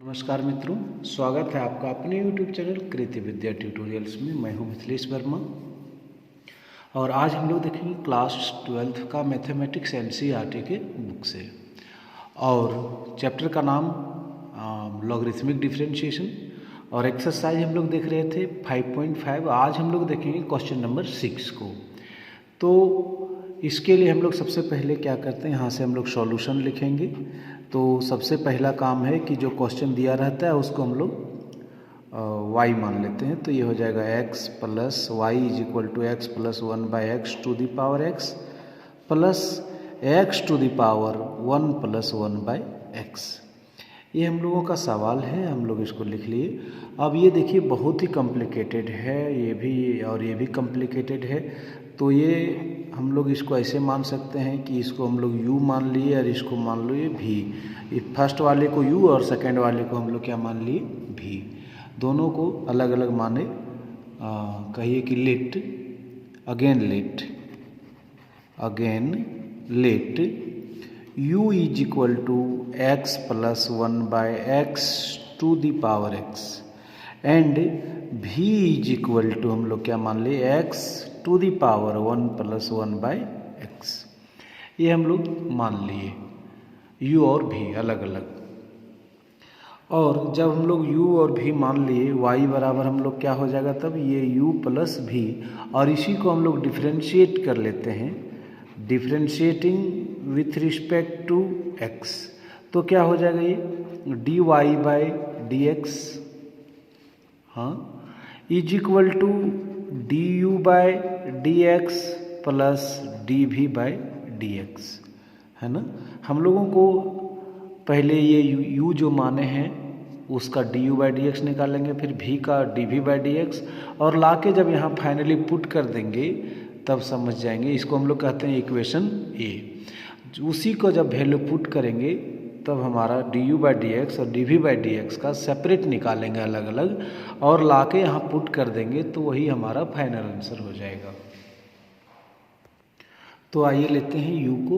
नमस्कार मित्रों, स्वागत है आपका अपने YouTube चैनल कृति विद्या ट्यूटोरियल्स में। मैं हूं मिथिलेश वर्मा और आज हम लोग देखेंगे क्लास 12th का मैथमेटिक्स NCERT के बुक से और चैप्टर का नाम लॉगरिथमिक डिफरेंशिएशन और एक्सरसाइज हम लोग देख रहे थे 5.5। आज हम लोग देखेंगे क्वेश्चन नंबर 6 को। तो इसके लिए हम लोग सबसे पहले क्या करते हैं, यहाँ से हम लोग सॉल्यूशन लिखेंगे। तो सबसे पहला काम है कि जो क्वेश्चन दिया रहता है उसको हम लोग y मान लेते हैं। तो ये हो जाएगा x plus y is equal to x plus 1/x to the power x plus x to the power 1 plus 1/x। ये हम लोगों का सवाल है, हम लोग इसको लिख लिए। अब ये देखिए बहुत ही कॉम्प्लिकेटेड है, ये भी और ये भी कॉम्प्लिकेटेड है। तो ये हम लोग इसको ऐसे मान सकते हैं कि इसको हम लोग u मान लिए और इसको मान लो ये v। फर्स्ट वाले को u और सेकंड वाले को हम लोग क्या मान लिए v। दोनों को अलग अलग माने। कहिए कि let u is equal to x plus 1/x to the power x and v is equal to हम लोग क्या मान लिए x to the power 1 plus 1/x। ये हम लोग मान लिए u और v अलग अलग। और जब हम लोग u और v मान लिए y बराबर हम लोग क्या हो जाएगा, तब ये u प्लस v और इसी को हम लोग डिफ्रेंशिएट कर लेते हैं, differentiating with respect to x। तो क्या हो जाएगा ये dy/dx is equal to du/dx plus dv/dx, है ना। हम लोगों को पहले ये u जो माने हैं उसका du/dx निकालेंगे, फिर v का dv/dx और लाके जब यहाँ फाइनली पुट कर देंगे तब समझ जाएंगे। इसको हम लोग कहते हैं इक्वेशन ए। उसी को जब वैल्यू पुट करेंगे तब हमारा du/dx और dv/dx का सेपरेट निकालेंगे अलग अलग और लाके यहाँ पुट कर देंगे तो वही हमारा फाइनल आंसर हो जाएगा। तो आइए लेते हैं u को।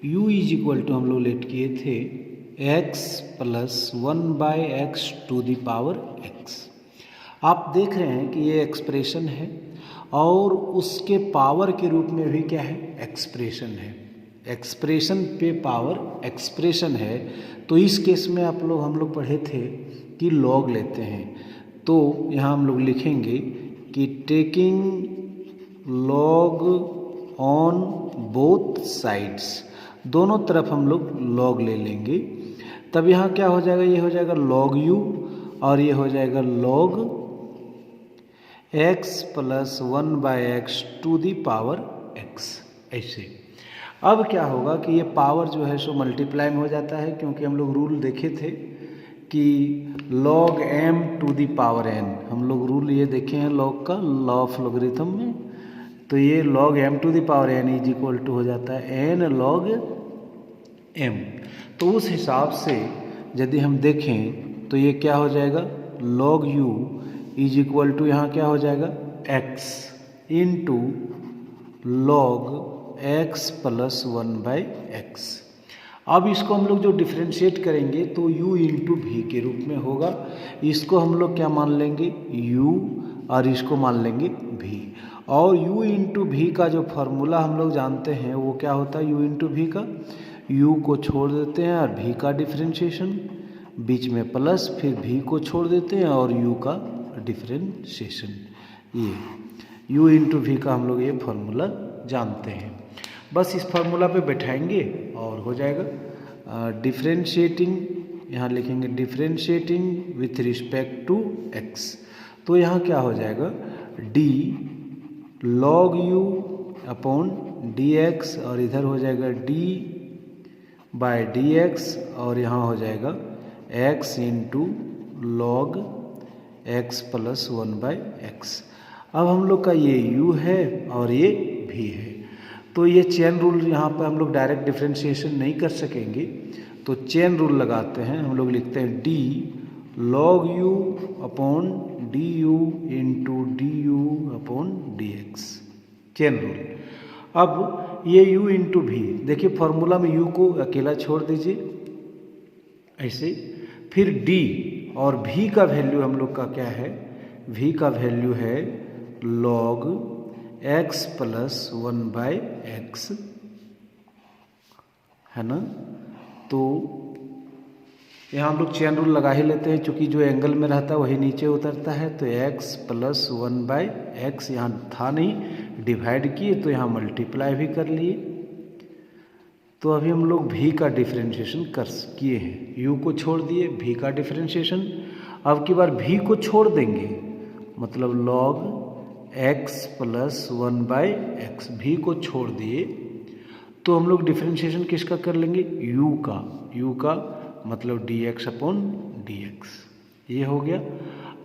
u इज इक्वल टू हम लोग लेट किए थे x plus 1/x to the power x। आप देख रहे हैं कि ये एक्सप्रेशन है और उसके पावर के रूप में भी क्या है, एक्सप्रेशन है। एक्सप्रेशन पे पावर एक्सप्रेशन है। तो इस केस में हम लोग पढ़े थे कि लॉग लेते हैं। तो यहाँ हम लोग लिखेंगे कि taking log on both sides, दोनों तरफ हम लोग लॉग ले लेंगे। तब यहाँ क्या हो जाएगा, ये हो जाएगा log u और ये हो जाएगा log x plus 1/x to the power x। ऐसे अब क्या होगा कि ये पावर जो है सो मल्टीप्लाई में हो जाता है, क्योंकि हम लोग रूल देखे थे कि log m to the power n। हम लोग रूल ये देखे हैं log का, लॉ ऑफ लॉगरिथम में। तो ये log m to the power n is equal to हो जाता है n log m। तो उस हिसाब से यदि हम देखें तो ये क्या हो जाएगा, log u is equal to यहाँ क्या हो जाएगा x into log x plus 1/x। अब इसको हम लोग जो डिफ्रेंशिएट करेंगे तो u इंटू v के रूप में होगा। इसको हम लोग क्या मान लेंगे u और इसको मान लेंगे v। और u इंटू v का जो फार्मूला हम लोग जानते हैं वो क्या होता है, u इंटू v का u को छोड़ देते हैं और v का डिफ्रेंशिएशन, बीच में प्लस, फिर v को छोड़ देते हैं और u का डिफ्रेंशिएशन। ये u इंटू v का हम लोग ये फार्मूला जानते हैं। बस इस फार्मूला पे बैठाएंगे और हो जाएगा डिफ्रेंशिएटिंग, यहाँ लिखेंगे differentiating with respect to x। तो यहाँ क्या हो जाएगा d log u upon dx और इधर हो जाएगा d/dx और यहाँ हो जाएगा x into log x plus 1/x। अब हम लोग का ये u है और ये v है। तो ये चेन रूल यहाँ पर हम लोग डायरेक्ट डिफ्रेंशिएशन नहीं कर सकेंगे, तो चेन रूल लगाते हैं। हम लोग लिखते हैं d log u upon du into du upon dx, chain rule. अब ये u इंटू v, देखिए फॉर्मूला में u को अकेला छोड़ दीजिए ऐसे। फिर डी और भी का वैल्यू हम लोग का क्या है, भी का वैल्यू है log x प्लस 1/x, है ना। तो यहाँ हम लोग चेन रूल लगा ही लेते हैं, क्योंकि जो एंगल में रहता है वही नीचे उतरता है। तो x प्लस 1/x यहाँ था नहीं, डिवाइड किए तो यहाँ मल्टीप्लाई भी कर लिए। तो अभी हम लोग v का डिफरेंशिएशन कर किए हैं, u को छोड़ दिए, v का डिफरेंशिएशन। अब की बार v को छोड़ देंगे, मतलब log x plus 1/x, v को छोड़ दिए तो हम लोग डिफरेंशिएशन किसका कर लेंगे, u का मतलब dx अपॉन dx, ये हो गया।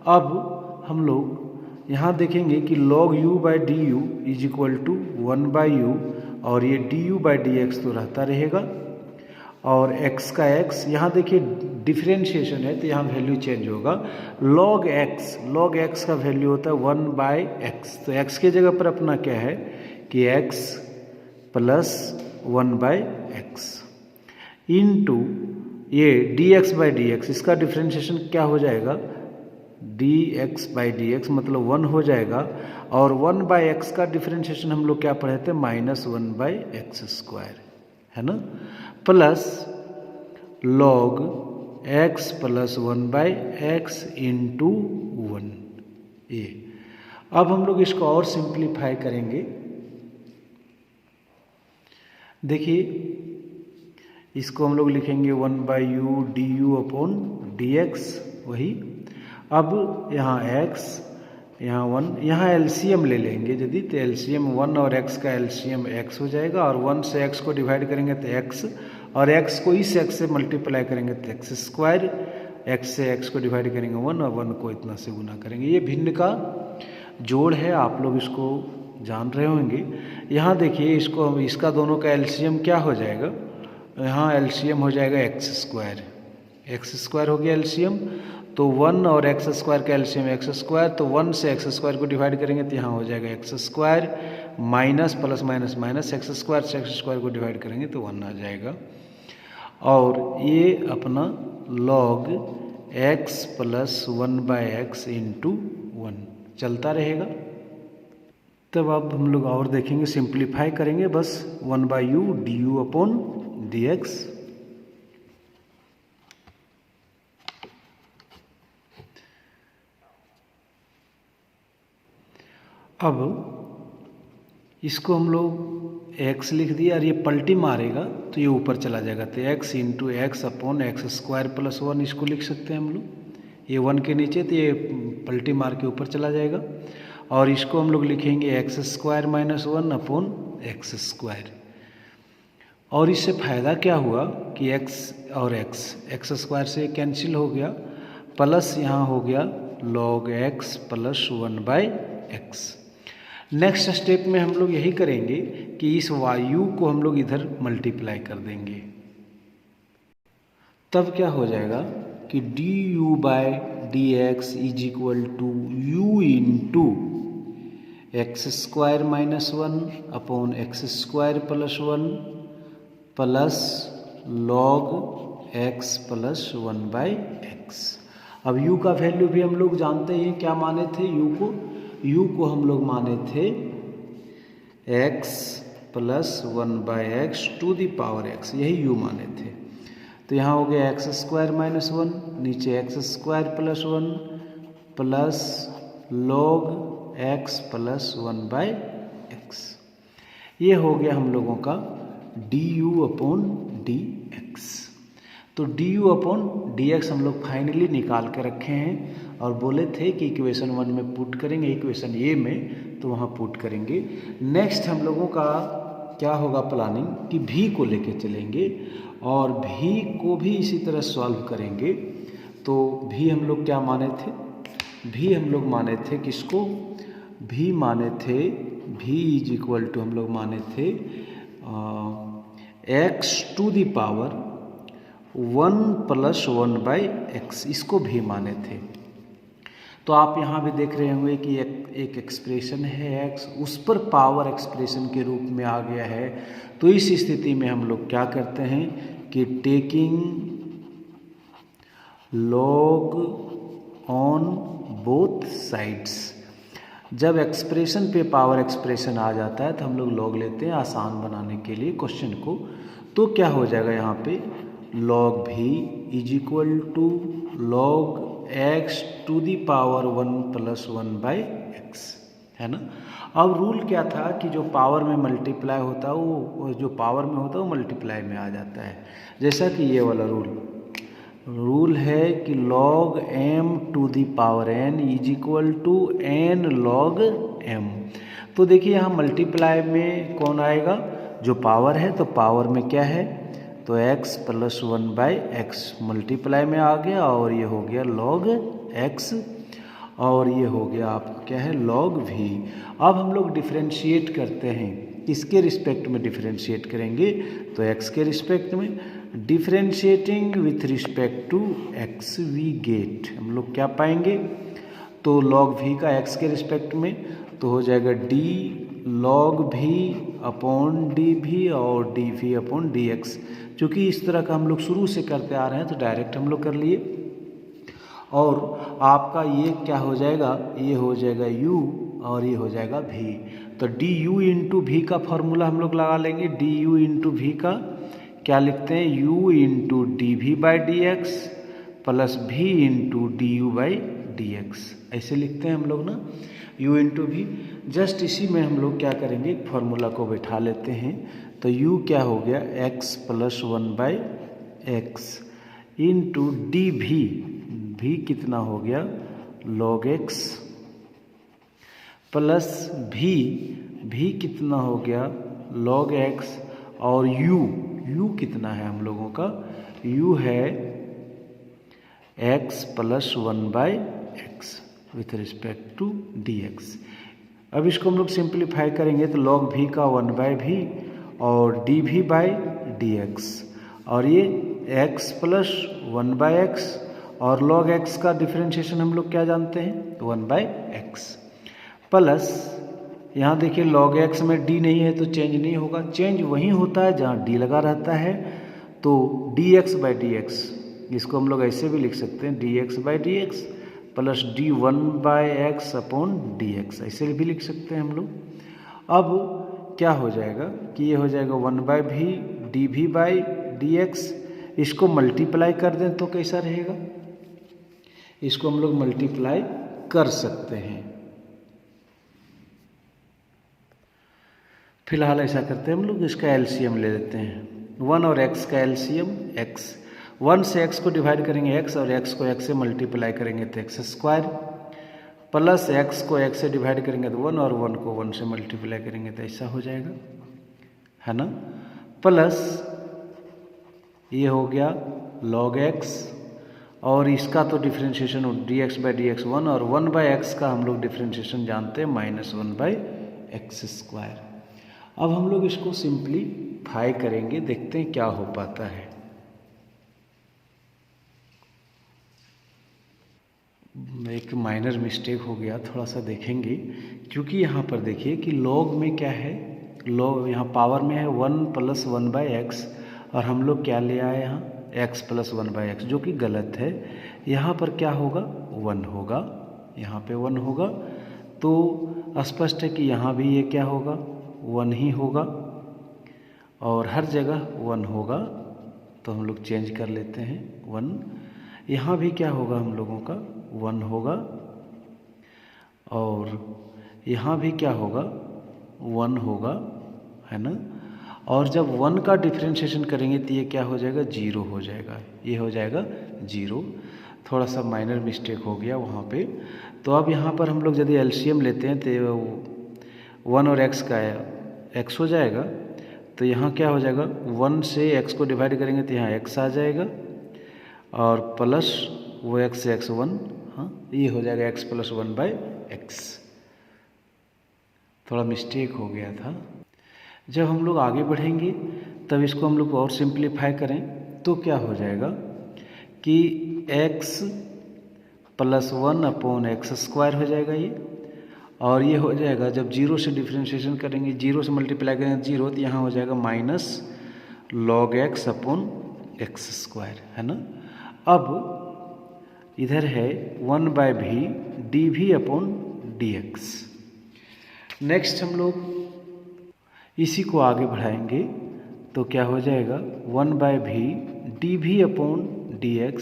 अब हम लोग यहाँ देखेंगे कि log u/du is equal to 1/u, और ये du/dx तो रहता रहेगा, और x का x, यहाँ देखिए डिफरेंशिएशन है तो यहाँ वैल्यू चेंज होगा। log x का वैल्यू होता है 1/x, तो x के जगह पर अपना क्या है कि x प्लस 1/x इंटू ये dx/dx, इसका डिफरेंशिएशन क्या हो जाएगा, dx/dx मतलब 1 हो जाएगा, और 1/x का डिफरेंशिएशन हम लोग क्या पढ़े थे, -1/x², है ना, plus log x plus 1/x into 1, ये। अब हम लोग इसको और सिंप्लीफाई करेंगे। देखिए इसको हम लोग लिखेंगे 1/u du अपॉन dx, वही। अब यहाँ x, यहाँ 1, यहाँ एलसीएम ले लेंगे यदि, तो एलसीएम 1 और x का एलसीएम x हो जाएगा, और 1 से x को डिवाइड करेंगे तो x, और x को इस x से मल्टीप्लाई करेंगे तो x², x से x को डिवाइड करेंगे 1, और 1 को इतना से गुना करेंगे। ये भिन्न का जोड़ है, आप लोग इसको जान रहे होंगे। यहाँ देखिए इसको, इसका दोनों का एलसीएम क्या हो जाएगा, यहाँ एलसीएम हो जाएगा x² हो गया एलसीएम, तो 1 और x² का एलसीएम x², तो 1 से x² को डिवाइड करेंगे तो यहाँ हो जाएगा x², minus plus minus minus, x² से x² को डिवाइड करेंगे तो 1 आ जाएगा, और ये अपना log x plus 1/x into 1 चलता रहेगा। तब अब हम लोग और देखेंगे, सिंप्लीफाई करेंगे बस, 1/u du अपॉन dx। अब इसको हम लोग x लिख दिया, और ये पलटी मारेगा तो ये ऊपर चला जाएगा, तो x into x upon x² plus 1 इसको लिख सकते हैं हम लोग, ये 1 के नीचे, तो ये पलटी मार के ऊपर चला जाएगा। और इसको हम लोग लिखेंगे x² माइनस 1 अपॉन x², और इससे फ़ायदा क्या हुआ कि x और x² से कैंसिल हो गया, प्लस यहाँ हो गया log x plus 1/x। Next step में हम लोग यही करेंगे कि इस वायु को हम लोग इधर मल्टीप्लाई कर देंगे, तब क्या हो जाएगा कि du/dx is equal to u into x² minus 1 upon x² plus 1 plus log x plus 1/x। अब u का वैल्यू भी हम लोग जानते हैं, क्या माने थे u को हम लोग माने थे x plus 1/x to the power x, यही u माने थे। तो यहाँ हो गया x² माइनस 1, नीचे x² plus 1 plus log x plus 1/x, ये हो गया हम लोगों का du अपॉन dx। तो du अपॉन dx हम लोग फाइनली निकाल के रखे हैं, और बोले थे कि इक्वेशन 1 में पुट करेंगे, इक्वेशन ए में, तो वहाँ पुट करेंगे। नेक्स्ट हम लोगों का क्या होगा प्लानिंग कि v को लेके चलेंगे, और v को भी इसी तरह सॉल्व करेंगे। तो v हम लोग क्या माने थे, v हम लोग माने थे किसको, v माने थे, v इज इक्वल टू हम लोग माने थे x to the power 1 plus 1/x, इसको भी माने थे। तो आप यहाँ भी देख रहे होंगे कि एक एक्सप्रेशन है x, उस पर पावर एक्सप्रेशन के रूप में आ गया है। तो इस स्थिति में हम लोग क्या करते हैं कि taking log on both sides. जब एक्सप्रेशन पे पावर एक्सप्रेशन आ जाता है तो हम लोग लॉग लेते हैं आसान बनाने के लिए क्वेश्चन को। तो क्या हो जाएगा यहाँ पे log v is equal to log x to the power 1 plus 1 by x, है ना। अब रूल क्या था कि जो पावर में मल्टीप्लाई होता है वो जो पावर में होता है वो मल्टीप्लाई में आ जाता है। जैसा कि ये वाला रूल है कि log m to the power n is equal to n log m। तो देखिए यहाँ मल्टीप्लाई में कौन आएगा, जो पावर है, तो पावर में क्या है, तो x plus 1 by x multiply में आ गया और ये हो गया log x और ये हो गया आपका क्या है log v। अब हम लोग डिफ्रेंशिएट करते हैं, किसके रिस्पेक्ट में डिफ्रेंशिएट करेंगे, तो x के रिस्पेक्ट में। Differentiating with respect to x we get, हम लोग क्या पाएंगे, तो log v का x के रिस्पेक्ट में तो हो जाएगा d log v upon dv और dv अपॉन dx। चूँकि इस तरह का हम लोग शुरू से करते आ रहे हैं तो डायरेक्ट हम लोग कर लिए। और आपका ये क्या हो जाएगा, ये हो जाएगा u और ये हो जाएगा v। तो du इंटू वी का फॉर्मूला हम लोग लगा लेंगे। du इंटू वी का क्या लिखते हैं, u into d v by d x plus v into d u by d x, ऐसे लिखते हैं हम लोग ना, u इंटू वी। जस्ट इसी में हम लोग क्या करेंगे, फॉर्मूला को बैठा लेते हैं। तो u क्या हो गया x plus 1 by x into D भी कितना हो गया log x प्लस भी कितना हो गया log x और u कितना है हम लोगों का, u है x plus 1 by x with respect to dx। अब इसको हम लोग सिंप्लीफाई करेंगे तो log v का 1 बाई v और dv बाई dx और ये x प्लस 1 बाई एक्स और log x का डिफ्रेंशिएशन हम लोग क्या जानते हैं, 1 बाई एक्स प्लस यहाँ देखिए log x में d नहीं है तो चेंज नहीं होगा, चेंज वहीं होता है जहाँ d लगा रहता है। तो dx बाई dx, इसको हम लोग ऐसे भी लिख सकते हैं dx by dx plus d1 by x upon dx, ऐसे भी लिख सकते हैं हम लोग। अब क्या हो जाएगा कि ये हो जाएगा 1 by v dv by dx। इसको मल्टीप्लाई कर दें तो कैसा रहेगा, इसको हम लोग मल्टीप्लाई कर सकते हैं। फिलहाल ऐसा करते हैं हम लोग, इसका एलसीएम ले लेते हैं। 1 और x का एलसीएम x, 1 से x को डिवाइड करेंगे x और x को x से मल्टीप्लाई करेंगे तो x स्क्वायर प्लस x को x से डिवाइड करेंगे तो 1 और 1 को 1 से मल्टीप्लाई करेंगे तो ऐसा हो जाएगा, है ना। प्लस ये हो गया log x और इसका तो differentiation dx by d x 1 और 1 बाई एक्स का हम लोग डिफ्रेंशिएशन जानते हैं -1 बाई एक्स स्क्वायर। अब हम लोग इसको सिंप्लीफाई करेंगे, देखते हैं क्या हो पाता है। एक माइनर मिस्टेक हो गया, थोड़ा सा देखेंगे, क्योंकि यहाँ पर देखिए कि log में क्या है, log यहाँ पावर में है 1 प्लस 1 बाई एक्स और हम लोग क्या ले आए यहाँ x प्लस 1 बाई एक्स, जो कि गलत है। यहाँ पर क्या होगा 1 होगा, यहाँ पे 1 होगा, तो स्पष्ट है कि यहाँ भी ये क्या होगा 1 ही होगा और हर जगह 1 होगा, तो हम लोग चेंज कर लेते हैं 1। यहाँ भी क्या होगा हम लोगों का 1 होगा और यहाँ भी क्या होगा 1 होगा, है ना। और जब 1 का डिफ्रेंशिएशन करेंगे तो ये क्या हो जाएगा 0 हो जाएगा, ये हो जाएगा 0। थोड़ा सा माइनर मिस्टेक हो गया वहाँ पे। तो अब यहाँ पर हम लोग यदि एलसीएम लेते हैं तो 1 और x का x हो जाएगा, तो यहाँ क्या हो जाएगा 1 से x को डिवाइड करेंगे तो यहाँ x आ जाएगा और प्लस वो x से x 1, हाँ ये हो जाएगा x प्लस 1 बाई एक्स। थोड़ा मिस्टेक हो गया था। जब हम लोग आगे बढ़ेंगे तब इसको हम लोग और सिंप्लीफाई करें तो क्या हो जाएगा कि x plus 1 upon x square हो जाएगा ये, और ये हो जाएगा जब 0 से डिफ्रेंशिएशन करेंगे, 0 से मल्टीप्लाई करेंगे 0, तो यहाँ हो जाएगा minus log x upon x square, है ना। अब इधर है 1/v dv/dx। नेक्स्ट हम लोग इसी को आगे बढ़ाएंगे तो क्या हो जाएगा 1/v dv/dx,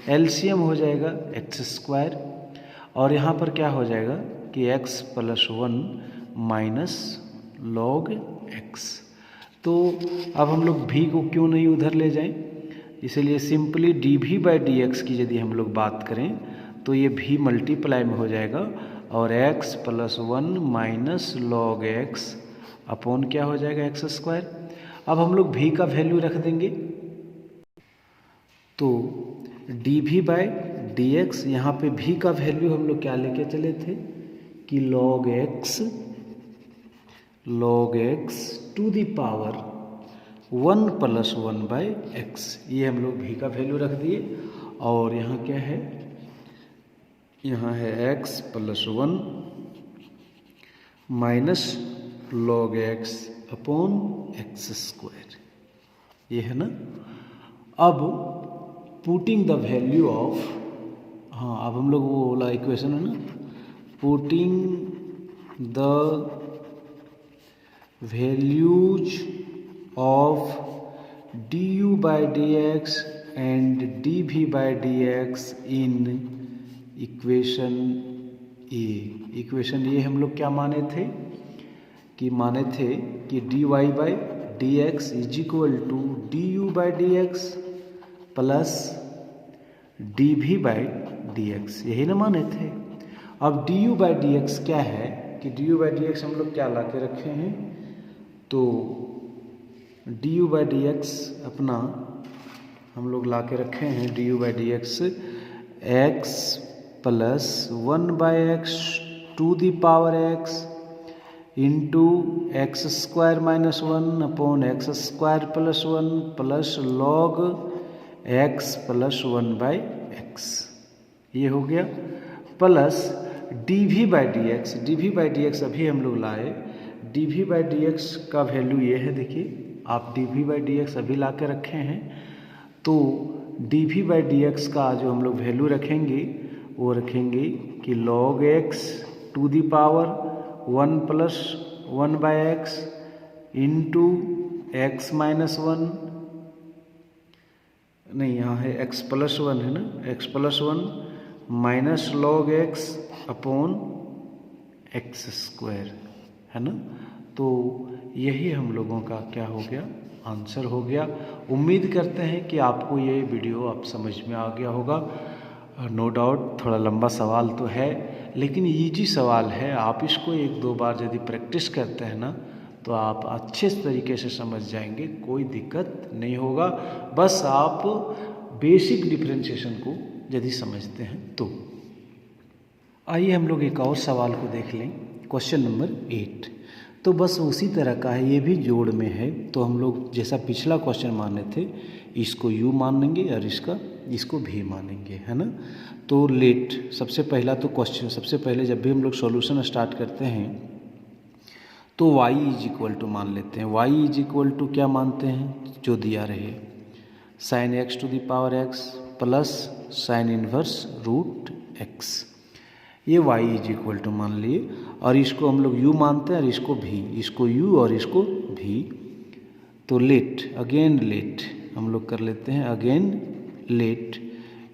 एलसीएम हो जाएगा x² और यहाँ पर क्या हो जाएगा कि x + 1 माइनस log x। तो अब हम लोग v को क्यों नहीं उधर ले जाएं, इसलिए सिंपली dv/dx की यदि हम लोग बात करें तो ये v मल्टीप्लाई में हो जाएगा और x + 1 minus log x upon क्या हो जाएगा x²। अब हम लोग v का वैल्यू रख देंगे तो dv/dx, यहाँ पे v का वैल्यू हम लोग क्या लेके चले थे कि log x to the power 1 + 1/x, ये हम लोग v का वैल्यू रख दिए। और यहाँ क्या है, यहाँ है x + 1 minus log x upon x², ये है ना। अब पुटिंग द वैल्यू ऑफ, हाँ अब हम लोग वो वाला इक्वेशन है ना, putting the values of du/dx and dv/dx in equation A. Equation A हम लोग क्या माने थे कि dy/dx is equal to du/dx plus dv/dx, यही ना माने थे। अब du/dx क्या है कि du/dx हम लोग क्या ला के रखे हैं, तो du/dx अपना हम लोग ला के रखे हैं du/dx x + 1/x to the power x into x² - 1 upon x² + 1 plus log x + 1/x, ये हो गया, प्लस dv/dx अभी हम लोग लाए, dv/dx का वैल्यू ये है, देखिए आप dv/dx अभी ला के रखे हैं, तो dv/dx का जो हम लोग वैल्यू रखेंगे वो रखेंगे कि log x to the power 1 + 1/x into x - 1, नहीं यहाँ है x + 1 है ना, x + 1 minus log x upon x² है ना। तो यही हम लोगों का क्या हो गया, आंसर हो गया। उम्मीद करते हैं कि आपको ये वीडियो आप समझ में आ गया होगा। नो डाउट थोड़ा लंबा सवाल तो है, लेकिन इजी सवाल है। आप इसको 1-2 बार यदि प्रैक्टिस करते हैं ना तो आप अच्छे तरीके से समझ जाएंगे, कोई दिक्कत नहीं होगा। बस आप बेसिक डिफरेंशिएशन को यदि समझते हैं तो। आइए हम लोग एक और सवाल को देख लें, क्वेश्चन नंबर 8। तो बस उसी तरह का है, ये भी जोड़ में है। तो हम लोग जैसा पिछला क्वेश्चन माने थे, इसको u मानेंगे और इसको v मानेंगे, है ना। तो लेट सबसे पहला तो क्वेश्चन, सबसे पहले जब भी हम लोग सॉल्यूशन स्टार्ट करते हैं तो y = मान लेते हैं। y = क्या मानते हैं, जो दिया रहे sin x to the power x plus sin inverse √x, ये y = मान लिए। और इसको हम लोग u मानते हैं और इसको v, इसको u और इसको v। तो लेट हम लोग कर लेते हैं again let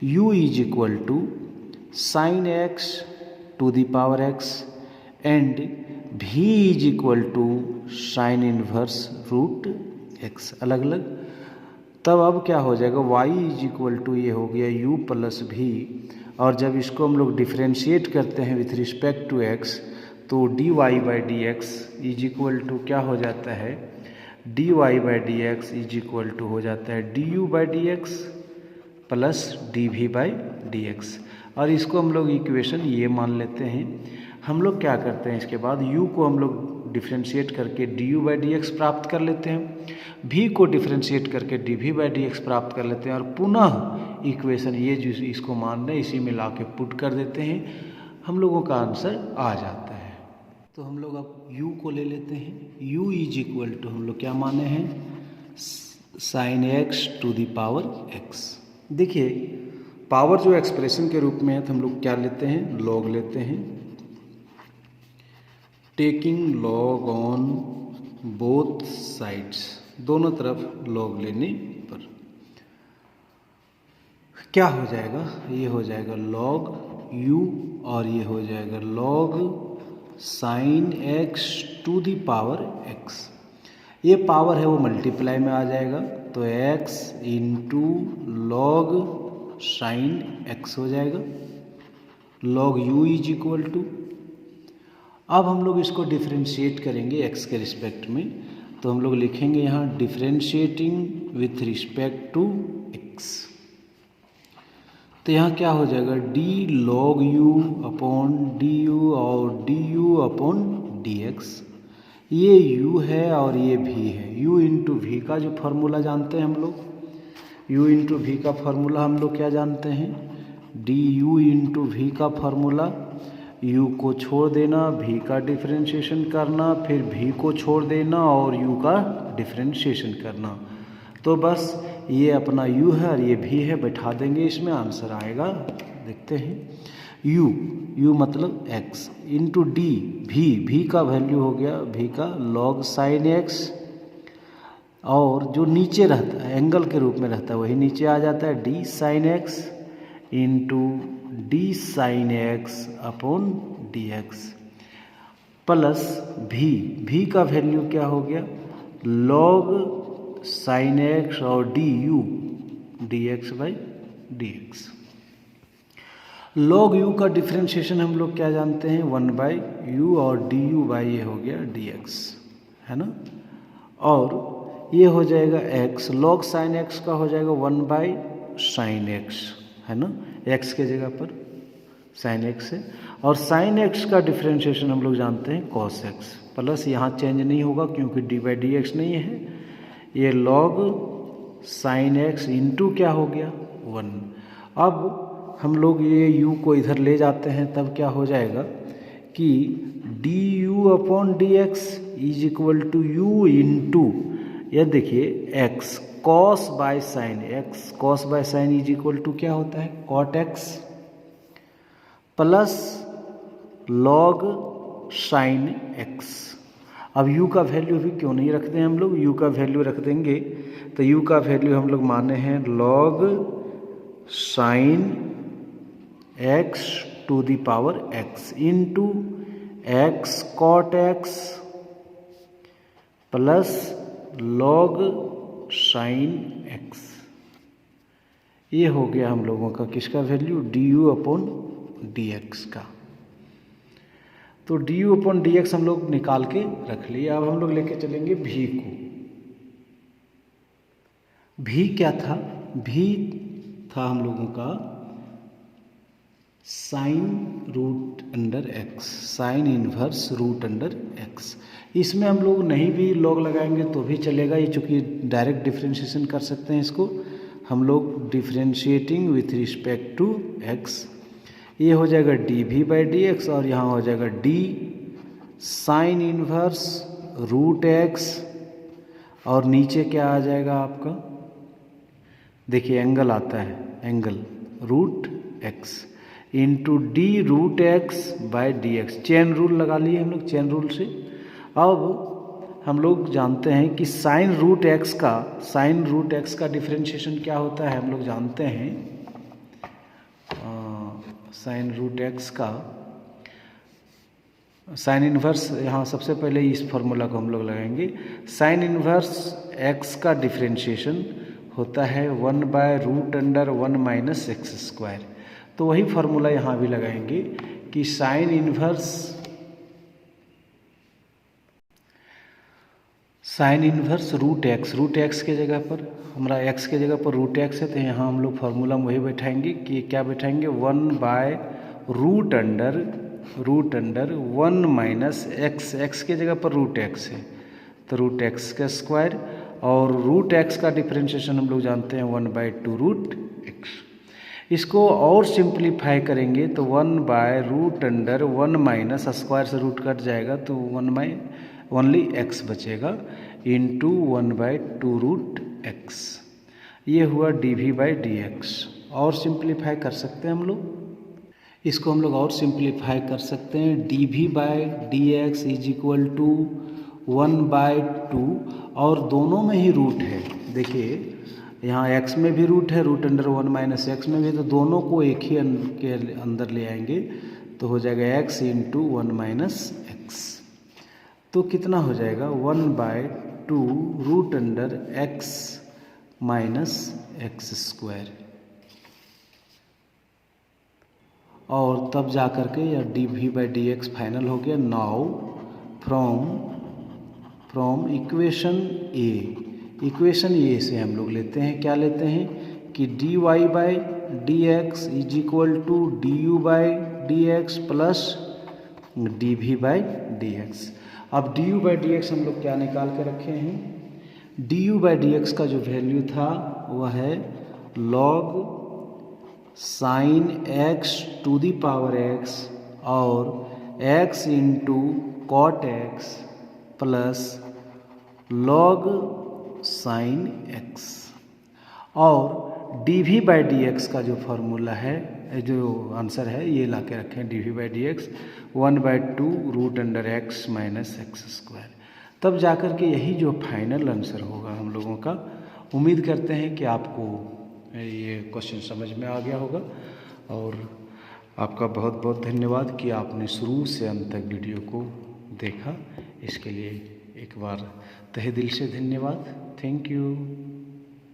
u = sin x to the power x and v = sin inverse √x, अलग अलग। तब अब क्या हो जाएगा, y = ये हो गया u + v, और जब इसको हम लोग डिफ्रेंशिएट करते हैं विथ रिस्पेक्ट टू x तो dy/dx = क्या हो जाता है, dy/dx = हो जाता है du/dx प्लस dv/dx। और इसको हम लोग इक्वेशन ये मान लेते हैं। हम लोग क्या करते हैं, इसके बाद u को हम लोग डिफ्रेंशिएट करके du/dx प्राप्त कर लेते हैं, v को डिफ्रेंशिएट करके dv/dx प्राप्त कर लेते हैं, और पुनः इक्वेशन ये जो इसको मान रहे हैं इसी में ला के पुट कर देते हैं, हम लोगों का आंसर आ जाता है। तो हम लोग अब u को ले लेते हैं। u = हम लोग क्या माने हैं, sin x to the power x। देखिए पावर जो एक्सप्रेशन के रूप में है तो हम लोग क्या लेते हैं, लॉग लेते हैं। Taking log on both sides, दोनों तरफ लॉग लेने पर क्या हो जाएगा, ये हो जाएगा लॉग u और ये हो जाएगा log sine x to the power x। ये पावर है वो मल्टीप्लाई में आ जाएगा तो x इंटू लॉग साइन x हो जाएगा। Log u is equal to, अब हम लोग इसको डिफ्रेंशिएट करेंगे x के रिस्पेक्ट में, तो हम लोग लिखेंगे यहाँ differentiating with respect to x। तो यहाँ क्या हो जाएगा, d log u upon d u और d u upon d x. ये u है और ये v है। u इंटू वी का जो फार्मूला जानते हैं हम लोग, u इंटू वी का फार्मूला हम लोग क्या जानते हैं, डी यू इंटू वी का फार्मूला, u को छोड़ देना, v का डिफ्रेंशिएशन करना, फिर v को छोड़ देना और u का डिफ्रेंशिएशन करना। तो बस ये अपना u है और ये v है, बैठा देंगे इसमें, आंसर आएगा। देखते हैं u मतलब x इंटू डी, v का वैल्यू हो गया, v का लॉग साइन x, और जो नीचे रहता है एंगल के रूप में रहता है वही नीचे आ जाता है, d sine x into d sine x upon d x plus v का वैल्यू क्या हो गया, लॉग साइन x और d u d x by d x. Log u का डिफ्रेंशिएशन हम लोग क्या जानते हैं, 1 बाई यू और डी यू बाई ये हो गया डी एक्स, है ना। और ये हो जाएगा x, लॉग साइन x का हो जाएगा 1 बाई साइन x, है ना, x के जगह पर साइन x है। और साइन x का डिफ्रेंशिएशन हम लोग जानते हैं कॉस x, प्लस यहाँ चेंज नहीं होगा क्योंकि डी बाई डी एक्स नहीं है, ये लॉग साइन x इंटू क्या हो गया 1। अब हम लोग ये u को इधर ले जाते हैं तब क्या हो जाएगा कि d u upon d x is equal to u into, यह देखिए x cos by sine, x cos by sine is equal to क्या होता है cot x plus log sine x। अब u का वैल्यू भी क्यों नहीं रखते हैं हम लोग, u का वैल्यू रख देंगे, तो u का वैल्यू हम लोग माने हैं log sine x to the power x into x cot x plus log sine x। ये हो गया हम लोगों का किसका value, d u upon d x का। तो d u upon d x हम लोग निकाल के रख लिए। अब हम लोग लेके चलेंगे भी को। भी क्या था, भी था हम लोगों का sine root under x, sine inverse root under x. इसमें हम लोग नहीं भी लॉग लगाएंगे तो भी चलेगा, ये चूँकि डायरेक्ट डिफ्रेंशिएशन कर सकते हैं इसको हम लोग, differentiating with respect to x. ये हो जाएगा डी भी बाई डी एक्स और यहाँ हो जाएगा d sine inverse root x, और नीचे क्या आ जाएगा आपका, देखिए एंगल आता है, angle root x into d root x by d x. Chain rule लगा लिए हम लोग, चेन रूल से। अब हम लोग जानते हैं कि साइन रूट एक्स का डिफ्रेंशिएशन क्या होता है, हम लोग जानते हैं साइन रूट एक्स का साइन इन्वर्स, यहाँ सबसे पहले इस फॉर्मूला को हम लोग लगाएंगे। साइन इन्वर्स एक्स का डिफ्रेंशिएशन होता है 1 by root under 1 minus x square. तो वही फार्मूला यहाँ भी लगाएंगे कि साइन इन्वर्स रूट एक्स के जगह पर, हमारा एक्स के जगह पर रूट एक्स है, तो यहाँ हम लोग फार्मूला में वही बैठाएंगे कि क्या बैठाएंगे 1 by root under 1 minus x के जगह पर रूट एक्स है तो रूट एक्स का स्क्वायर, और रूट एक्स का डिफ्रेंशिएशन हम लोग जानते हैं 1 बाय 2 रूट एक्स। इसको और सिंप्लीफाई करेंगे तो 1 by root under 1 minus square से रूट कट जाएगा तो 1 बाई ओनली एक्स बचेगा इंटू 1 बाय 2 रूट एक्स। ये हुआ d v by d x. और सिंप्लीफाई कर सकते हैं हम लोग, इसको हम लोग और सिंप्लीफाई कर सकते हैं। D v by d x is equal to 1/2 और दोनों में ही रूट है। देखिए यहाँ x में भी रूट है, रूट अंडर 1 माइनस एक्स में भी, तो दोनों को एक ही के अंदर ले आएंगे तो हो जाएगा x इंटू 1 माइनस एक्स। तो कितना हो जाएगा 1/2 root under x minus x square, और तब जा कर के यह d v by d x final हो गया। नाउ फ्रॉम इक्वेशन ए से हम लोग लेते हैं, क्या लेते हैं कि d y by d x is equal to d u by d x plus d v by d x. अब d u by d x हम लोग क्या निकाल के रखे हैं, d u by d x का जो वैल्यू था वह है log sine x to the power x और x into cot x plus log sine x, और d v by d x का जो फॉर्मूला है, जो आंसर है ये ला के रखें, d v by d x 1/2 root under x minus x square. तब जाकर के यही जो फाइनल आंसर होगा हम लोगों का। उम्मीद करते हैं कि आपको ये क्वेश्चन समझ में आ गया होगा, और आपका बहुत बहुत धन्यवाद कि आपने शुरू से अंत तक वीडियो को देखा। इसके लिए एक बार तहे दिल से धन्यवाद। Thank you.